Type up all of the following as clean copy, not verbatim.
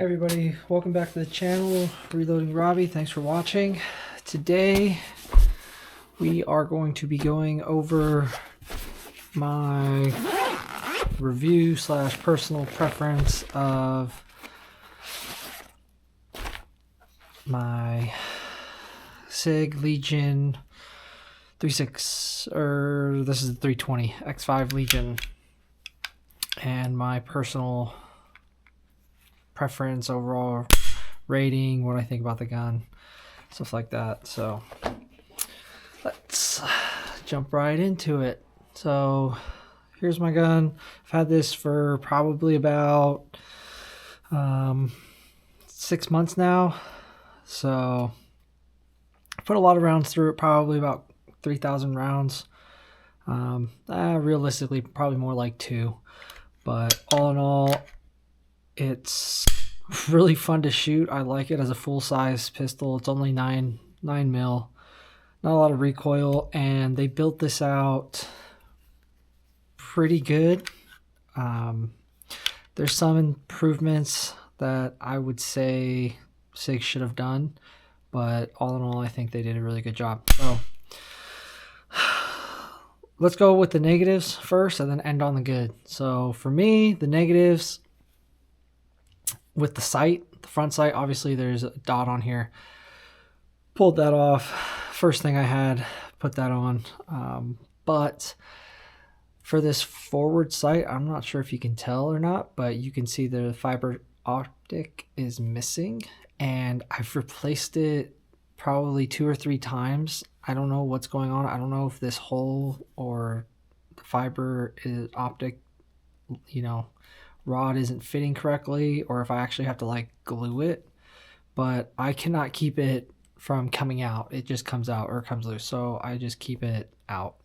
Hey everybody, welcome back to the channel, Reloading Robbie. Thanks for watching. Today we are going to be going over my review slash personal preference of my Sig Legion 36, or this is the 320 X-5 Legion, and my personal preference, overall rating, what I think about the gun, stuff like that. So let's jump right into it. So here's my gun. I've had this for probably about 6 months now. So I put a lot of rounds through it, probably about 3,000 rounds. Realistically, probably more like 2. But all in all, it's really fun to shoot. I like it as a full-size pistol. It's only 9 mil, not a lot of recoil, and they built this out pretty good. There's some improvements that I would say Sig should have done, but all in all, I think they did a really good job. So let's go with the negatives first and then end on the good. So for me, the negatives with the sight, the front sight, obviously there's a dot on here. Pulled that off. First thing I had, put that on. But for this forward sight, I'm not sure if you can tell or not, but you can see the fiber optic is missing, and I've replaced it probably 2 or 3 times. I don't know what's going on. I don't know if this hole or the fiber optic, rod isn't fitting correctly, or if I actually have to like glue it, but I cannot keep it from coming out. It just comes out or comes loose, so I just keep it out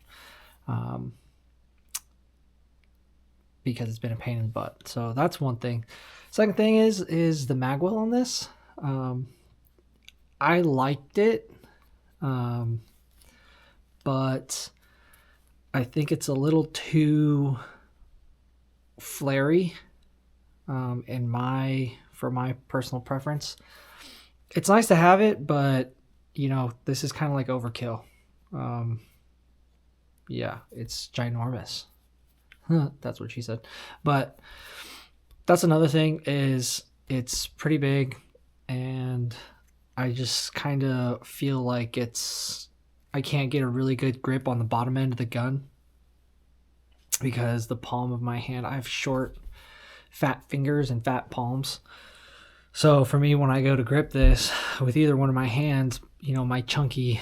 because it's been a pain in the butt. So that's one thing. Second thing is the magwel on this. I liked it, but I think it's a little too flary for my personal preference. It's nice to have it, but this is kind of like overkill. Yeah, it's ginormous. That's what she said. But that's another thing, is it's pretty big, and I just kind of feel like I can't get a really good grip on the bottom end of the gun because the palm of my hand, I have short, fat fingers and fat palms. So for me, when I go to grip this with either one of my hands, my chunky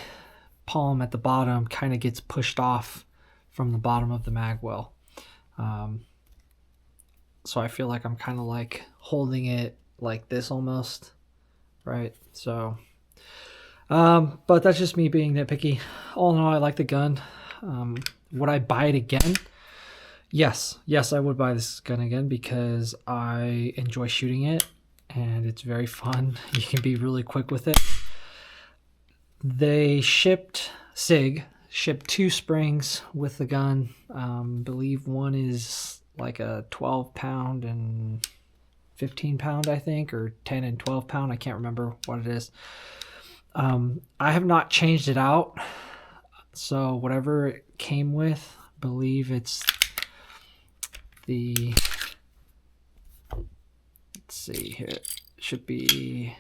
palm at the bottom kind of gets pushed off from the bottom of the magwell. So I feel like I'm kind of like holding it like this almost, right? So, but that's just me being nitpicky. All in all, I like the gun. Would I buy it again? Yes, I would buy this gun again because I enjoy shooting it and it's very fun. You can be really quick with it. Sig shipped 2 springs with the gun. Believe one is like a 12 pound and 15 pound, I think, or 10 and 12 pound. I can't remember what it is. I have not changed it out. So whatever it came with, I believe it's let's see here, it should be,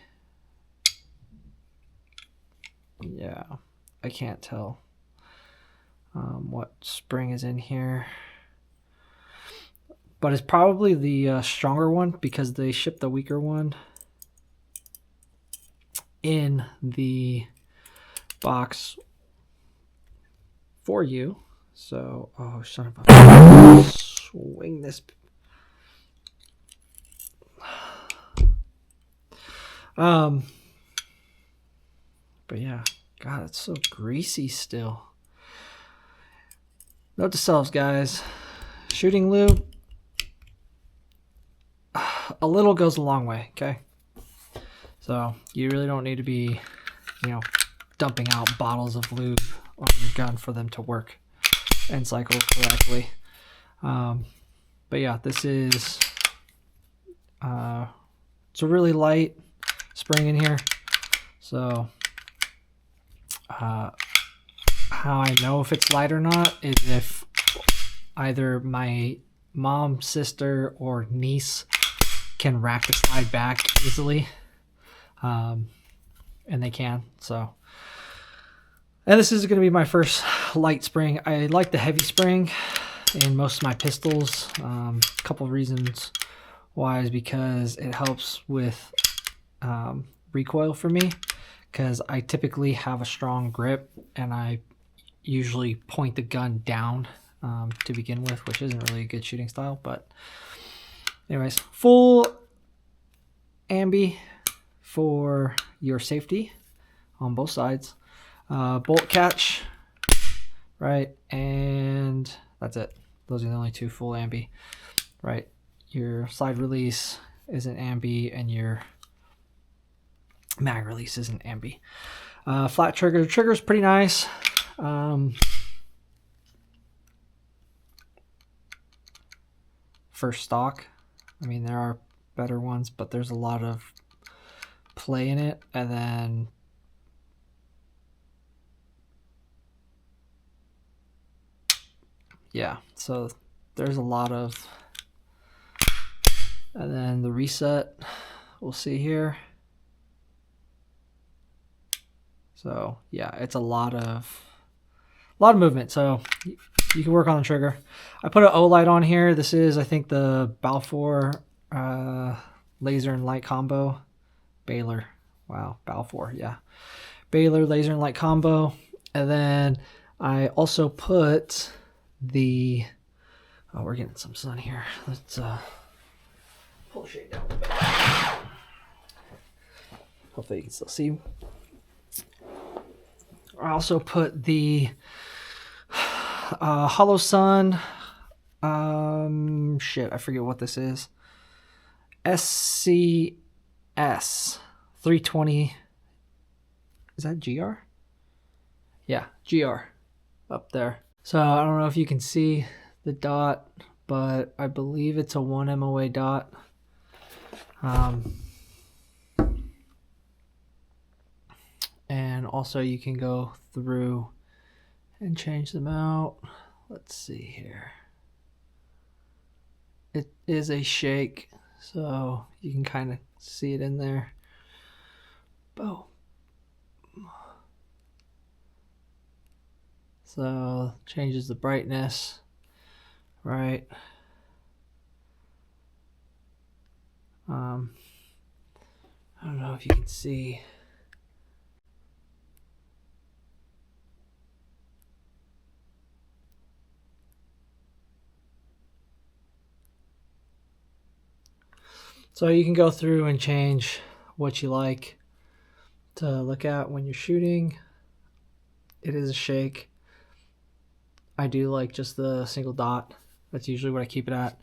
yeah, I can't tell what spring is in here, but it's probably the stronger one because they shipped the weaker one in the box for you. So, oh, son of a, swing this. But yeah, God, it's so greasy still. Note to selves, guys. Shooting lube, a little goes a long way, okay? So you really don't need to be, dumping out bottles of lube on your gun for them to work and cycle correctly. But yeah, this is it's a really light spring in here. So how I know if it's light or not is if either my mom, sister, or niece can rack the slide back easily, and they can. So, and this is going to be my first light spring. I like the heavy spring in most of my pistols. A couple of reasons why is because it helps with recoil for me, because I typically have a strong grip and I usually point the gun down to begin with, which isn't really a good shooting style. But anyways, full ambi for your safety on both sides. Bolt catch, right, and that's it. Those are the only two full ambi, right? Your slide release isn't ambi and your mag release isn't ambi. Flat trigger. The trigger is pretty nice. For stock, I mean, there are better ones, but there's a lot of play in it. And then yeah, so there's a lot of, and then the reset we'll see here. So yeah, it's a lot of movement. So you can work on the trigger. I put an O-light on here. This is, I think, the Balfour laser and light combo. Baylor. Wow, Balfour, yeah. Baylor laser and light combo. And then I also put the, oh, we're getting some sun here. Let's pull the shade down a little bit. Hopefully you can still see. I also put the Hollow Sun, shit, I forget what this is. SCS 320. Is that GR? Yeah, GR up there. So I don't know if you can see the dot, but I believe it's a 1 MOA dot. And also you can go through and change them out. Let's see here. It is a shake, so you can kind of see it in there. Boom. So changes the brightness, right? I don't know if you can see. So you can go through and change what you like to look at when you're shooting. It is a shake. I do like just the single dot. That's usually what I keep it at.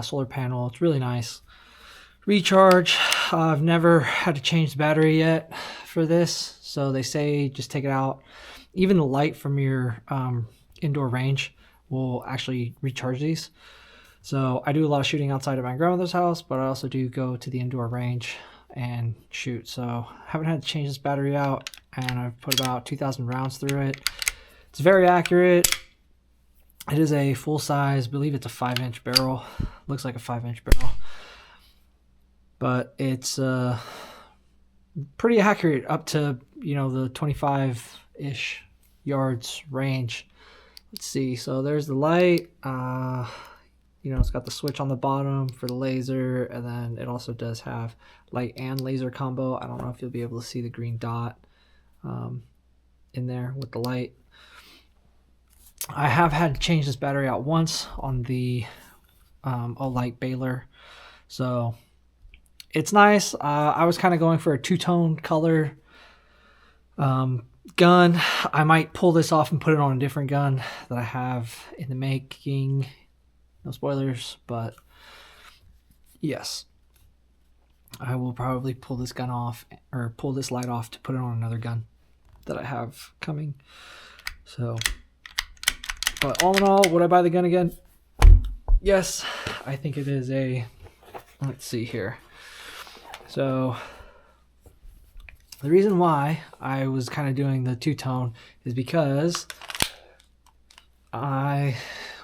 Solar panel, it's really nice. Recharge, I've never had to change the battery yet for this. So they say just take it out. Even the light from your indoor range will actually recharge these. So I do a lot of shooting outside of my grandmother's house, but I also do go to the indoor range and shoot. So I haven't had to change this battery out, and I've put about 2,000 rounds through it. It's very accurate. It is a full size, I believe it's a 5-inch barrel. Looks like a 5-inch barrel. But it's pretty accurate up to, you know, the 25-ish yards range. Let's see. So there's the light. You know, it's got the switch on the bottom for the laser, and then it also does have light and laser combo. I don't know if you'll be able to see the green dot in there with the light. I have had to change this battery out once on the O-light Baylor, so it's nice. I was kind of going for a two-tone color gun. I might pull this off and put it on a different gun that I have in the making. No spoilers, but yes, I will probably pull this gun off, or pull this light off to put it on another gun that I have coming. So, but all in all, would I buy the gun again? Yes, I think it is a, let's see here. So the reason why I was kind of doing the two-tone is because I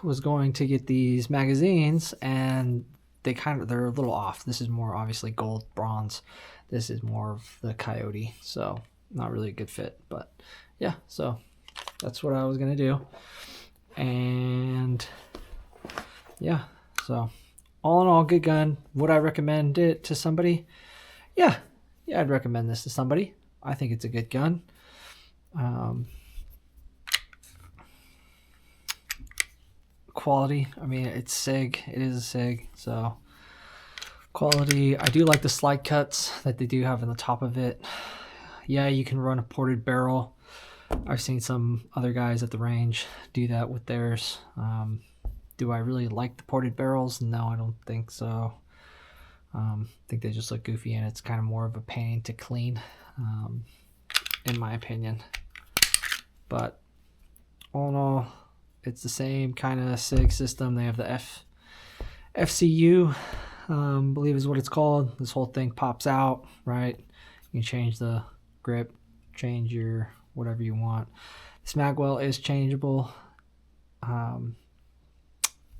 was going to get these magazines and they're a little off. This is more obviously gold bronze. This is more of the coyote, so not really a good fit. But yeah, so that's what I was gonna do. And yeah, so all in all, good gun. Would I recommend it to somebody? Yeah, I'd recommend this to somebody. I think it's a good gun. Quality, I mean, it's Sig. It is a Sig, so quality. I do like the slide cuts that they do have in the top of it. Yeah, you can run a ported barrel. I've seen some other guys at the range do that with theirs. Do I really like the ported barrels? No, I don't think so. I think they just look goofy and it's kind of more of a pain to clean, in my opinion. But all in all, it's the same kind of SIG system. They have the FCU, I believe is what it's called. This whole thing pops out, right? You can change the grip, change your whatever you want. This magwell is changeable.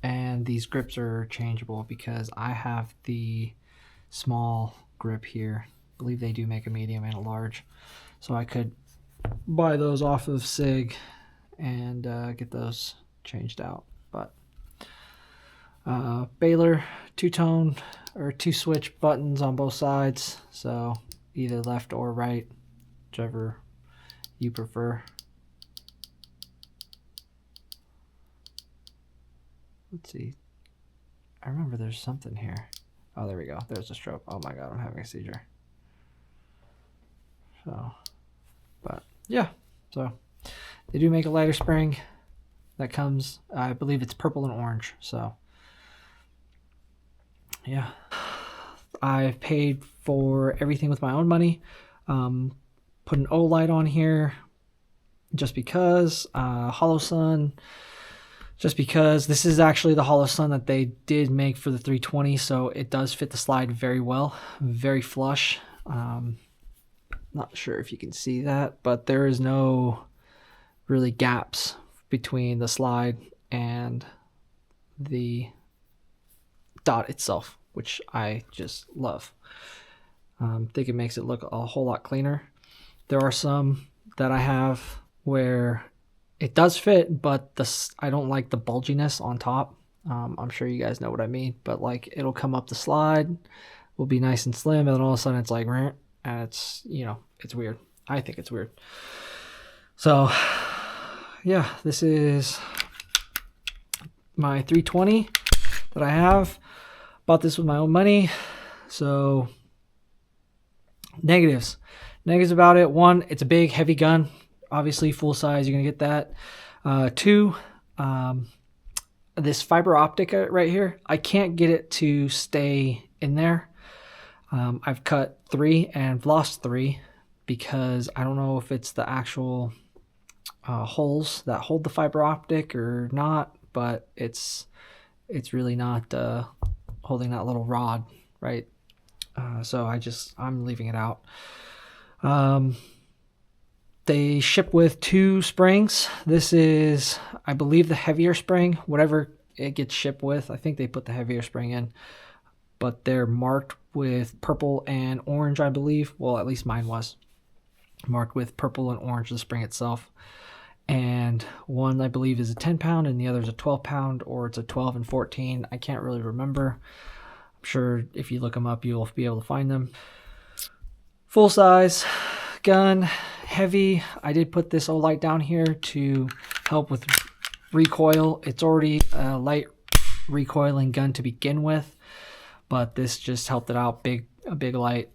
And these grips are changeable because I have the small grip here. I believe they do make a medium and a large. So I could buy those off of SIG and get those changed out. But Baylor, two-tone or two-switch buttons on both sides. So either left or right, whichever you prefer. Let's see. I remember there's something here. Oh, there we go. There's a stroke. Oh my god, I'm having a seizure. So, but yeah. So they do make a lighter spring that comes, I believe it's purple and orange. So yeah. I've paid for everything with my own money. Put an O light on here just because. Hollow Sun. Just because this is actually the hollow sun that they did make for the 320, so it does fit the slide very well, very flush. Not sure if you can see that, but there is no really gaps between the slide and the dot itself, which I just love. I think it makes it look a whole lot cleaner. There are some that I have where it does fit, but I don't like the bulginess on top. I'm sure you guys know what I mean, but like it'll come up the slide, will be nice and slim, and then all of a sudden it's like, and it's, you know, it's weird. I think it's weird. So yeah, this is my 320 that I have. Bought this with my own money. So negatives about it. One, it's a big, heavy gun. Obviously, full size, you're gonna get that. Two, this fiber optic right here, I can't get it to stay in there. I've cut 3 and lost 3 because I don't know if it's the actual holes that hold the fiber optic or not, but it's really not holding that little rod, right? So I'm leaving it out. They ship with 2 springs. This is, I believe, the heavier spring, whatever it gets shipped with. I think they put the heavier spring in, but they're marked with purple and orange, I believe. Well, at least mine was marked with purple and orange, the spring itself. And one, I believe, is a 10-pound and the other is a 12-pound, or it's a 12 and 14. I can't really remember. I'm sure if you look them up, you'll be able to find them. Full size gun, heavy. I did put this O-light down here to help with recoil. It's already a light recoiling gun to begin with, but this just helped it out. A big light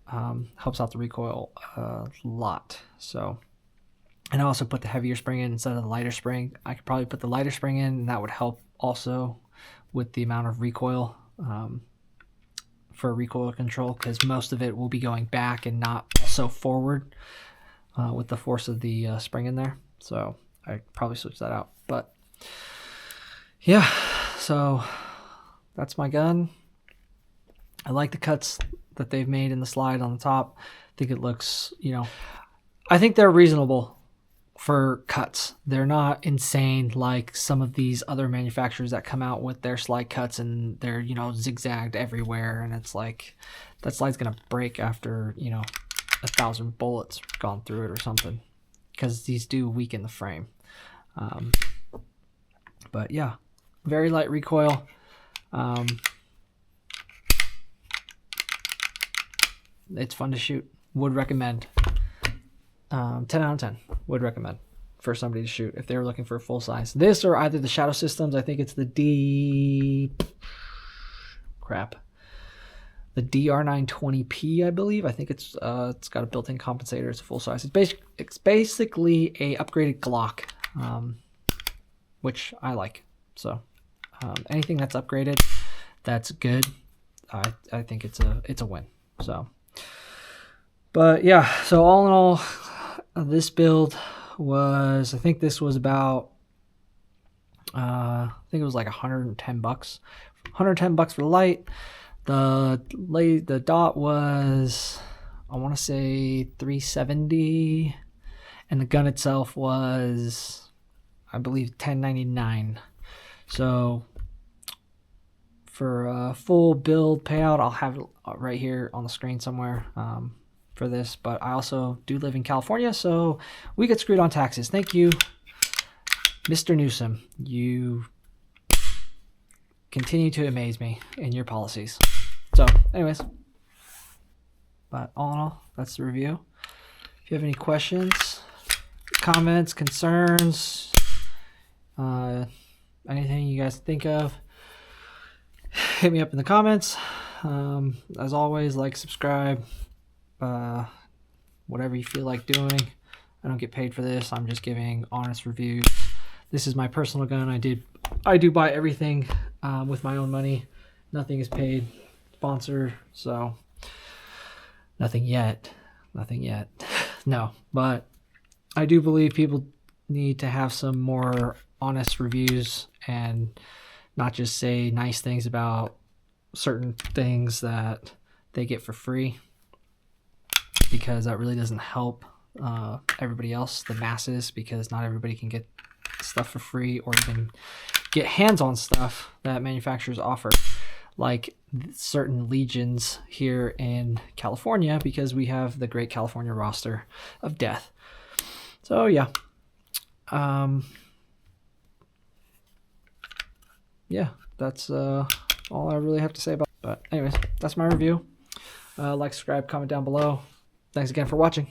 helps out the recoil a lot. So, and I also put the heavier spring in instead of the lighter spring. I could probably put the lighter spring in, and that would help also with the amount of recoil for recoil control, because most of it will be going back and not so forward with the force of the spring in there. So I probably switch that out. But yeah, so that's my gun. I like the cuts that they've made in the slide on the top. I think it looks, you know, I think they're reasonable for cuts. They're not insane like some of these other manufacturers that come out with their slide cuts and they're, you know, zigzagged everywhere, and it's like that slide's gonna break after, you know, 1,000 bullets gone through it or something, because these do weaken the frame. But yeah, very light recoil. It's fun to shoot. Would recommend. 10 out of 10. Would recommend for somebody to shoot if they were looking for a full size. This or either the Shadow Systems. I think it's the the DR920P, I believe. I think it's got a built-in compensator. It's a full size. It's basically a upgraded Glock, which I like. So anything that's upgraded, that's good. I think it's a win. So, but yeah. So all in all, this build was, I think this was about, I think it was like $110. $110 for the light. The dot was, I want to say $370, and the gun itself was, I believe, $1099. So for a full build payout, I'll have it right here on the screen somewhere for this. But I also do live in California, so we get screwed on taxes. Thank you, Mr. Newsom. You continue to amaze me in your policies. So anyways, but all in all, that's the review. If you have any questions, comments, concerns, anything you guys think of, hit me up in the comments. As always, like, subscribe, whatever you feel like doing. I don't get paid for this. I'm just giving honest reviews. This is my personal gun. I do buy everything with my own money. Nothing is paid, sponsor, so nothing yet. No, but I do believe people need to have some more honest reviews and not just say nice things about certain things that they get for free, because that really doesn't help everybody else, the masses, because not everybody can get stuff for free or even get hands on stuff that manufacturers offer, like certain legions here in California, because we have the Great California Roster of Death. So yeah, yeah, that's all I really have to say about it. But anyways, that's my review. Like, subscribe, comment down below. Thanks again for watching.